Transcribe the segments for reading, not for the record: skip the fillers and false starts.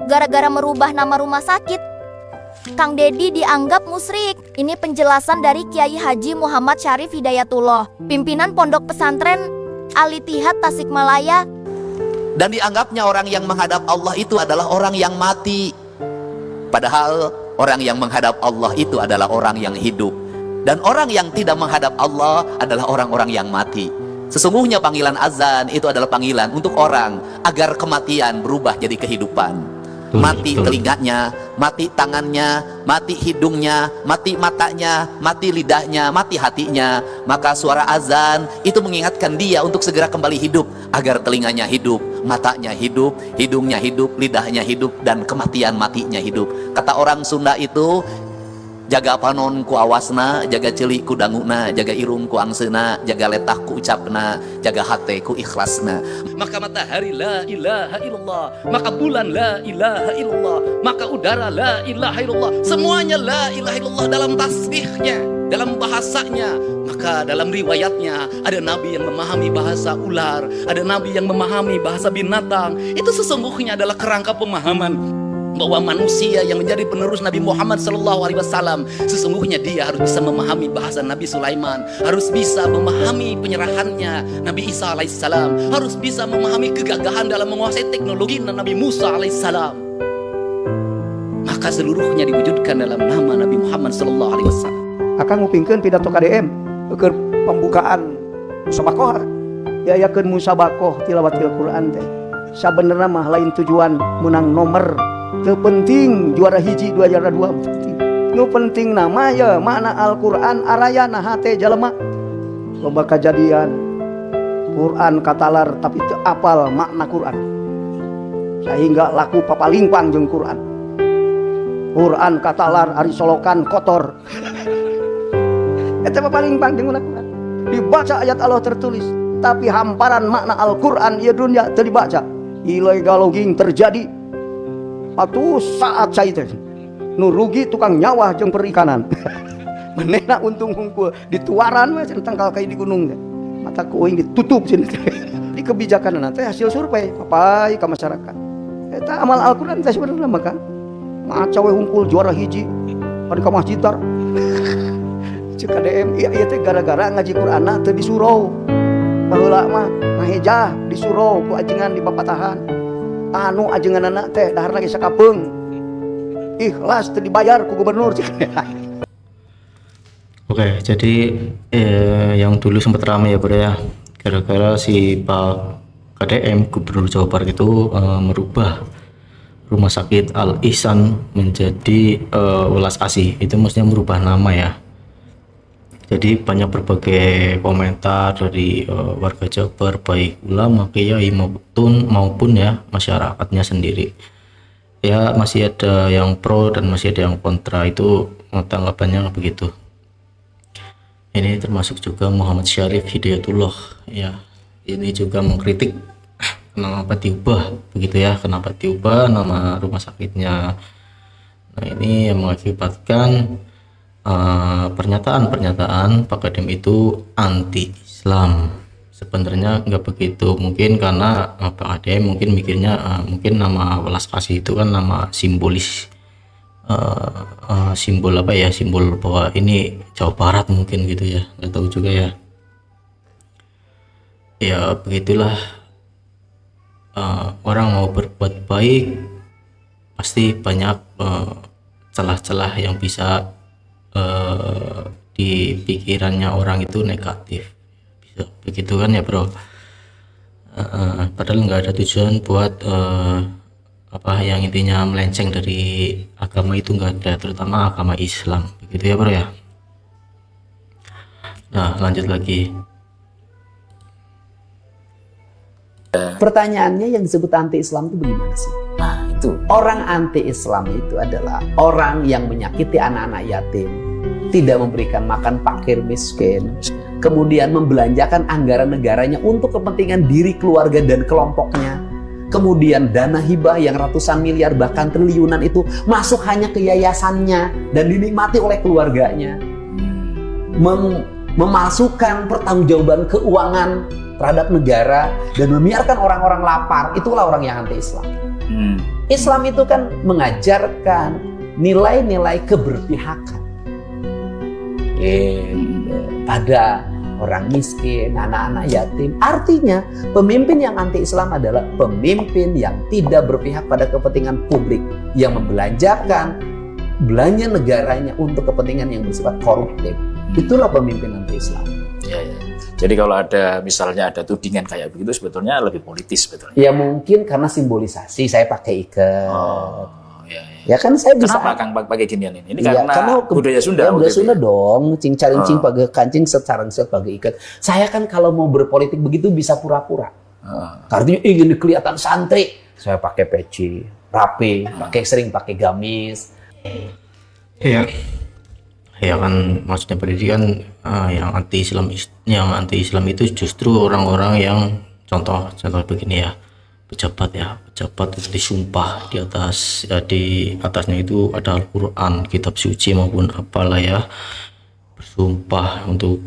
gara-gara merubah nama rumah sakit. Kang Dedi dianggap musyrik. Ini penjelasan dari Kiai Haji Muhammad Syarif Hidayatullah, pimpinan Pondok Pesantren Al-Ittihad Tasikmalaya. Dan dianggapnya orang yang menghadap Allah itu adalah orang yang mati. Padahal orang yang menghadap Allah itu adalah orang yang hidup. Dan orang yang tidak menghadap Allah adalah orang-orang yang mati. Sesungguhnya panggilan azan itu adalah panggilan untuk orang agar kematian berubah jadi kehidupan. Mati telinganya, mati tangannya, mati hidungnya, mati matanya, mati lidahnya, mati hatinya. Maka suara azan itu mengingatkan dia untuk segera kembali hidup, agar telinganya hidup, matanya hidup, hidungnya hidup, lidahnya hidup, dan kematian matinya hidup. Kata orang Sunda itu, jaga panon ku awasna, jaga celik ku danguna, jaga irung ku angsena, jaga letah ku ucapna, jaga hate ku ikhlasna. Maka matahari la ilaha illallah, maka bulan la ilaha illallah, maka udara la ilaha illallah, semuanya la ilaha illallah dalam tasbihnya, dalam bahasanya. Maka dalam riwayatnya ada nabi yang memahami bahasa ular, ada nabi yang memahami bahasa binatang. Itu sesungguhnya adalah kerangka pemahaman bahwa manusia yang menjadi penerus Nabi Muhammad SAW sesungguhnya dia harus bisa memahami bahasa Nabi Sulaiman, harus bisa memahami penyerahannya Nabi Isa alaihissalam, harus bisa memahami kegagahan dalam menguasai teknologi Nabi Musa alaihissalam. Maka seluruhnya diwujudkan dalam nama Nabi Muhammad SAW. Akan ngupingkeun pidato KDM ke pembukaan musabakoh, yayakeun musabakoh tilawatil Quran teh. Sabenerna mah lain tujuan menang nomor. Terpenting juara hiji, juara dua penting. Nu penting nama ya makna Al-Quran arayana hate jalema. Loba kejadian Quran katalar tapi teu apal makna Quran. Sehingga laku papalingpang jeung Quran. Quran katalar ari solokan kotor. Eta papalingpang jeung Quran. Dibaca ayat Allah tertulis, tapi hamparan makna Al-Quran ieu dunya teu dibaca. Illegal logging terjadi. Atuh saat saya itu nu rugi tukang nyawa jeung perikanan. Manehna untung hungkul dituaran mah tangkal kayak di gunung teh. Mata kuing ditutup cenah teh. Di kebijakan teh hasil survei papai ka masyarakat. Eta amal Al-Qur'an teh sebenarnya mah kan. Maca we hungkul juara hiji pada ka masjid tar. Cek KDM ieu teh gara-gara ngaji Qur'anna teu disurau. Baheula mah ngahejah disurau ku ajengan di papatahan. Anu ajengan anak teh dahar lagi sakapeung ikhlas teu dibayar ku gubernur. Oke, jadi yang dulu sempat ramai ya bro ya, gara-gara si Pak KDM Gubernur Jawa Barat itu merubah Rumah Sakit Al Ihsan menjadi Welas Asih. Itu maksudnya merubah nama ya. Jadi banyak berbagai komentar dari warga Jabar, baik ulama, kiai maupun ya masyarakatnya sendiri. Ya masih ada yang pro dan masih ada yang kontra, itu tanggapannya begitu. Ini termasuk juga Muhammad Syarif Hidayatullah ya. Ini juga mengkritik kenapa diubah begitu ya, kenapa diubah nama rumah sakitnya. Nah ini yang mengakibatkan pernyataan Pak Kadem itu anti-Islam. Sebenarnya nggak begitu, mungkin karena Pak Kadem mungkin mikirnya mungkin nama Welas Asih itu kan nama simbolis, simbol apa ya, simbol bahwa ini Jawa Barat mungkin gitu ya, nggak tahu juga ya. Ya begitulah, orang mau berbuat baik pasti banyak celah-celah yang bisa di pikirannya orang itu negatif, bisa begitu kan ya bro. Padahal nggak ada tujuan buat apa yang intinya melenceng dari agama itu, nggak ada, terutama agama Islam begitu ya bro ya. Nah lanjut lagi. Pertanyaannya, yang disebut anti-Islam itu bagaimana sih? Nah itu Orang anti-Islam itu adalah orang yang menyakiti anak-anak yatim, tidak memberikan makan fakir miskin, kemudian membelanjakan anggaran negaranya untuk kepentingan diri, keluarga, dan kelompoknya. Kemudian dana hibah yang ratusan miliar bahkan triliunan itu masuk hanya ke yayasannya dan dinikmati oleh keluarganya. Memalsukan pertanggungjawaban keuangan terhadap negara dan membiarkan orang-orang lapar, itulah orang yang anti-Islam. Islam itu kan mengajarkan nilai-nilai keberpihakan pada orang miskin, anak-anak yatim. Artinya pemimpin yang anti-Islam adalah pemimpin yang tidak berpihak pada kepentingan publik, yang membelanjakan belanja negaranya untuk kepentingan yang bersifat koruptif. Itulah pemimpin anti-Islam. Ya, ya. Jadi kalau ada misalnya ada tudingan kayak begitu sebetulnya lebih politis sebetulnya. Ya mungkin karena simbolisasi saya pakai ikat. Oh, ya, ya. Ya kan saya bisa. Kenapa Kang pakai ginian ini? Ini Ya, karena budaya Sunda. Ya, budaya gitu Sunda ya? dong. Cing carincing pakai kancing secarang set pakai ikat. Saya kan kalau mau berpolitik begitu bisa pura-pura. Artinya ingin kelihatan santri. Saya pakai peci, rapi, sering pakai gamis. Iya. Ya kan maksudnya pendidikan yang anti Islam itu justru orang-orang yang contoh begini ya, pejabat itu disumpah di atasnya itu ada Al-Qur'an, kitab suci maupun apalah ya, bersumpah untuk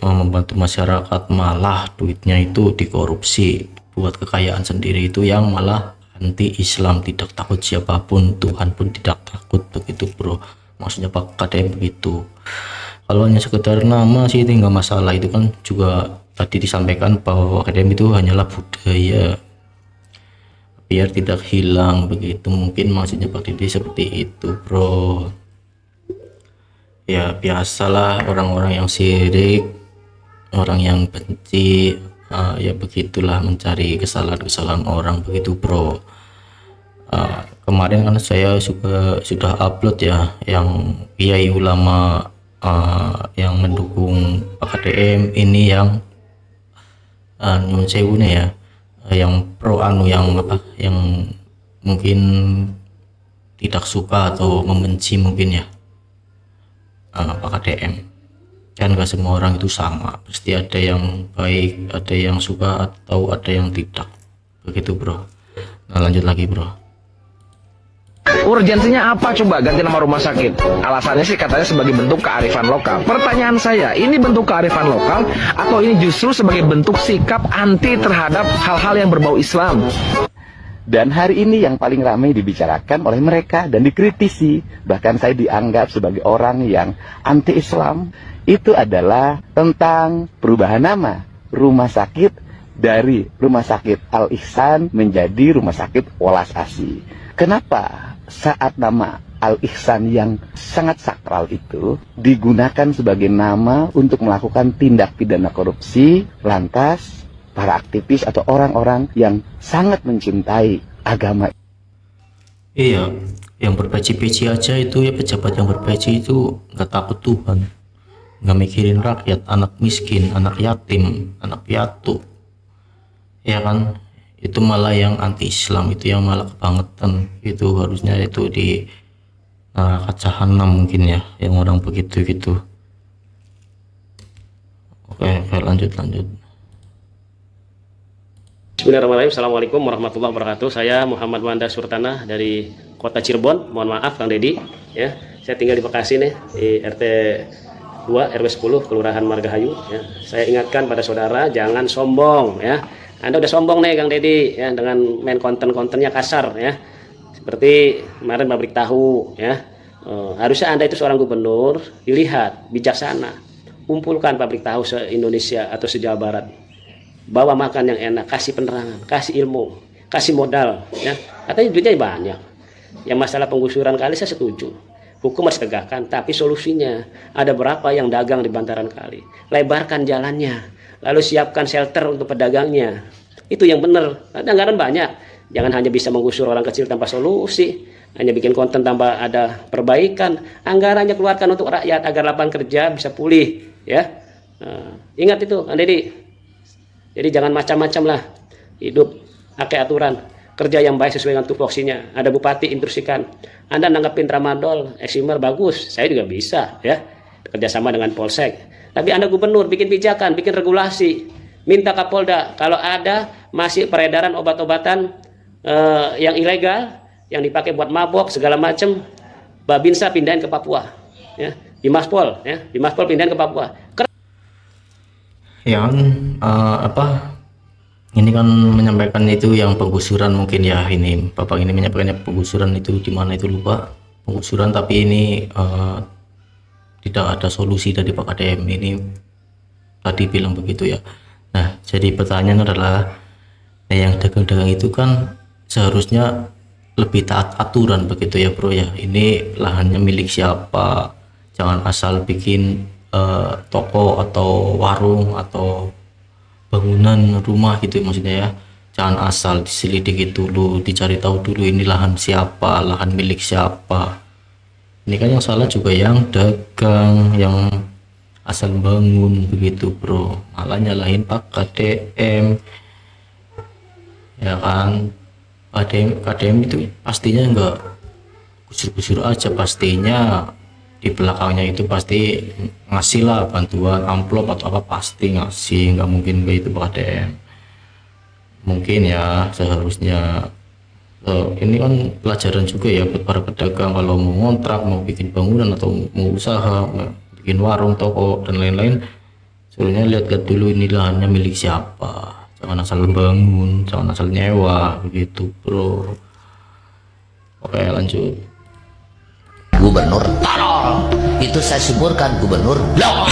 membantu masyarakat, malah duitnya itu dikorupsi buat kekayaan sendiri, itu yang malah anti Islam, tidak takut siapapun, Tuhan pun tidak takut, begitu bro. Maksudnya Pak KDM begitu. Kalau hanya sekedar nama sih itu nggak masalah, itu kan juga tadi disampaikan bahwa KDM itu hanyalah budaya biar tidak hilang begitu, mungkin maksudnya Pak Didi seperti itu bro. Ya biasalah orang-orang yang sirik, orang yang benci, ya begitulah mencari kesalahan-kesalahan orang begitu bro. Kemarin kan saya sudah upload ya yang kiai ulama yang mendukung Pak KDM ini, yang nyun sewune ya, yang pro yang mungkin tidak suka atau membenci mungkin ya Pak KDM. Kan gak semua orang itu sama, pasti ada yang baik, ada yang suka atau ada yang tidak, begitu bro. Nah lanjut lagi bro. Urgensinya apa coba ganti nama rumah sakit? Alasannya sih katanya sebagai bentuk kearifan lokal. Pertanyaan saya, ini bentuk kearifan lokal atau ini justru sebagai bentuk sikap anti terhadap hal-hal yang berbau Islam? Dan hari ini yang paling ramai dibicarakan oleh mereka dan dikritisi, bahkan saya dianggap sebagai orang yang anti-Islam, itu adalah tentang perubahan nama rumah sakit dari Rumah Sakit Al-Ihsan menjadi Rumah Sakit Welas Asih. Kenapa saat nama Al-Ihsan yang sangat sakral itu digunakan sebagai nama untuk melakukan tindak pidana korupsi, lantas para aktivis atau orang-orang yang sangat mencintai agama? Iya, yang berpeci-peci aja itu ya, pejabat yang berpeci itu nggak takut Tuhan, nggak mikirin rakyat, anak miskin, anak yatim, anak piatu, ya kan? Itu malah yang anti Islam, itu yang malah kebangetan, itu harusnya itu di neraka jahanam mungkin ya, yang orang begitu gitu. Oke, lanjut. Bismillahirrahmanirrahim. Assalamualaikum warahmatullahi wabarakatuh. Saya Muhammad Wanda Surtana dari Kota Cirebon. Mohon maaf Kang Dedi ya. Saya tinggal di Bekasi nih, di RT 2 RW 10 Kelurahan Margahayu ya. Saya ingatkan pada saudara jangan sombong ya. Anda udah sombong nih Kang Dedi ya, dengan main konten-kontennya kasar ya. Seperti kemarin pabrik tahu ya. Harusnya Anda itu seorang gubernur, dilihat bijaksana. Kumpulkan pabrik tahu se-Indonesia atau se-Jawa Barat. Bawa makan yang enak, kasih penerangan, kasih ilmu, kasih modal ya. Katanya duitnya banyak. Yang masalah penggusuran kali saya setuju. Hukum harus tegakkan, tapi solusinya ada berapa yang dagang di bantaran kali. Lebarkan jalannya. Lalu siapkan shelter untuk pedagangnya. Itu yang benar. Ada anggaran banyak. Jangan hanya bisa menggusur orang kecil tanpa solusi. Hanya bikin konten tanpa ada perbaikan. Anggarannya keluarkan untuk rakyat agar lapangan kerja bisa pulih. Ya, ingat itu, Kang Dedi. Jadi jangan macam-macam lah. Hidup pakai aturan. Kerja yang baik sesuai dengan tupoksinya. Ada bupati instruksikan. Anda nanggapin tramadol, eksimer bagus. Saya juga bisa ya. Kerjasama dengan Polsek. Tapi Anda gubernur bikin pijakan, bikin regulasi, minta Kapolda kalau ada masih peredaran obat-obatan yang ilegal, yang dipakai buat mabok segala macam, Babinsa pindahin ke Papua, ya, di Maspol pindahin ke Papua. ini kan menyampaikan itu yang penggusuran, mungkin ya ini bapak ini menyampaikannya penggusuran itu di mana itu lupa, penggusuran, tapi ini tidak ada solusi dari Pak KDM ini tadi bilang begitu ya. Nah, jadi pertanyaan adalah, yang dagang-dagang itu kan seharusnya lebih taat aturan begitu ya bro ya. Ini lahannya milik siapa, jangan asal bikin toko atau warung atau bangunan rumah gitu maksudnya ya. Jangan asal diselidiki dulu, dicari tahu dulu ini lahan siapa, lahan milik siapa. Ini kan yang salah juga yang dagang, yang asal bangun begitu bro, malah nyalahin Pak KDM ya kan. KDM itu pastinya enggak gusur-gusur aja, pastinya di belakangnya itu pasti ngasih lah bantuan amplop atau apa, pasti ngasih, nggak mungkin kayak itu Pak KDM. Mungkin ya seharusnya ini kan pelajaran juga ya buat para pedagang, kalau mau ngontrak, mau bikin bangunan atau mau usaha, mau bikin warung, toko dan lain-lain, sebenarnya lihat-lihat dulu ini lahannya milik siapa, jangan asal bangun, jangan asal nyewa begitu bro. Oke lanjut. Gubernur tolol, itu saya suburkan gubernur blong,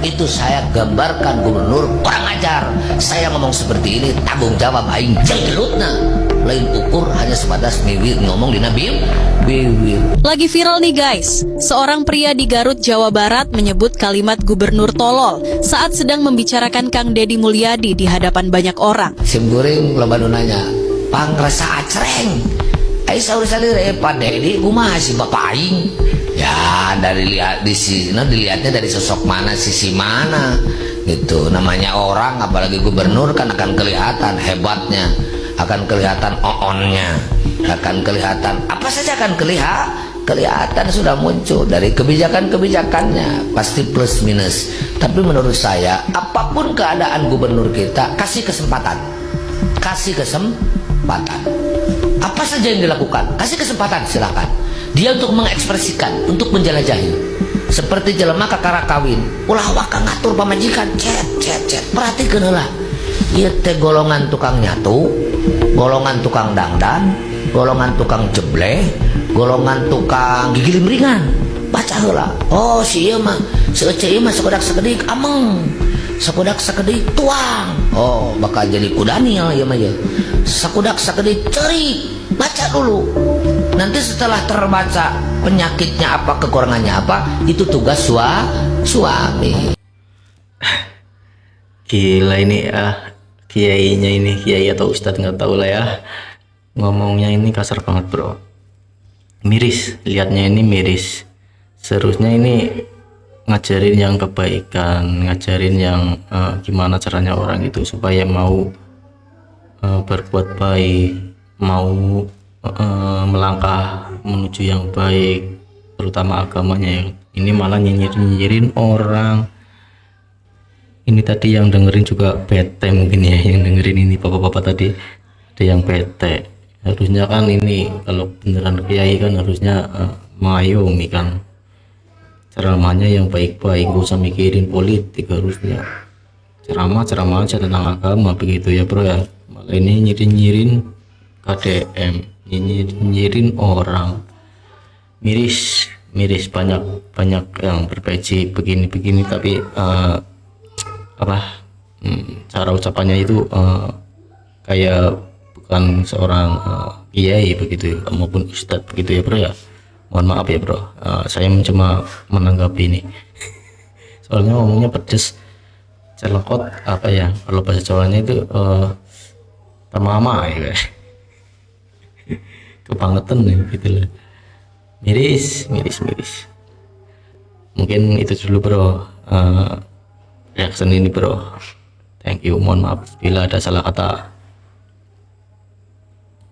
itu saya gambarkan gubernur kurang ajar. Saya ngomong seperti ini tanggung jawab aing jenggelutna, lain ukur hanya sebatas bibir ngomong di nabi bibir. Lagi viral nih guys, seorang pria di Garut, Jawa Barat menyebut kalimat gubernur tolol saat sedang membicarakan Kang Deddy Mulyadi di hadapan banyak orang. Sim goreng loba nu nanya, pangrasa acreng ai saur salire Pak Deddy kumaha si bapak aing. Ya dari lihat di sini dilihatnya dari sosok mana, sisi mana gitu. Namanya orang apalagi gubernur kan akan kelihatan hebatnya, akan kelihatan oonnya, akan kelihatan apa saja, akan kelihatan sudah muncul dari kebijakan-kebijakannya, pasti plus minus. Tapi menurut saya apapun keadaan gubernur kita, kasih kesempatan, apa saja yang dilakukan, kasih kesempatan, silakan dia untuk mengekspresikan, untuk menjelajahi. Seperti jelema kakara kawin, ulah waka ngatur pamajikan, cet, perhatikan lah. Ieu teh golongan tukang nyatu, golongan tukang dangdan, golongan tukang jebleh, golongan tukang gigi limringan. Baca heula. Oh si ieu mah, seuceu ieu mah sakodak sakedik ameng, sakodak sakedik tuang. Oh bakal jadi kudaniel ieu mah ya. Sakodak sakedik ceurik. Baca dulu. Nanti setelah terbaca penyakitnya apa, kekurangannya apa, itu tugas suami. Gila ini kiainya ini, kiai atau ustadz nggak tahu lah ya, ngomongnya ini kasar banget bro, miris, lihatnya ini miris. Seharusnya ini ngajarin yang kebaikan, ngajarin yang gimana caranya orang itu supaya mau berbuat baik, mau melangkah menuju yang baik, terutama agamanya ya. Ini malah nyinyirin orang. Ini tadi yang dengerin juga bete mungkin ya, yang dengerin ini bapak-bapak tadi ada yang bete. Harusnya kan ini kalau beneran kiai kan harusnya mengayomi kan, ceramahnya yang baik-baik, gak usah mikirin politik, harusnya ceramah aja tentang agama begitu ya bro ya. Malah ini nyirin KDM, nyirin orang, miris banyak yang berpeci begini tapi cara ucapannya itu kayak bukan seorang kiai begitu ya, maupun ustadz begitu ya bro ya. Mohon maaf ya bro, saya cuma menanggapi ini soalnya ngomongnya pedes, celokot apa ya, kalau bahasa Jawanya itu tamama ya kebangetan nih gitu loh, miris. Mungkin itu dulu bro reaction ini bro. Thank you, mohon maaf bila ada salah kata.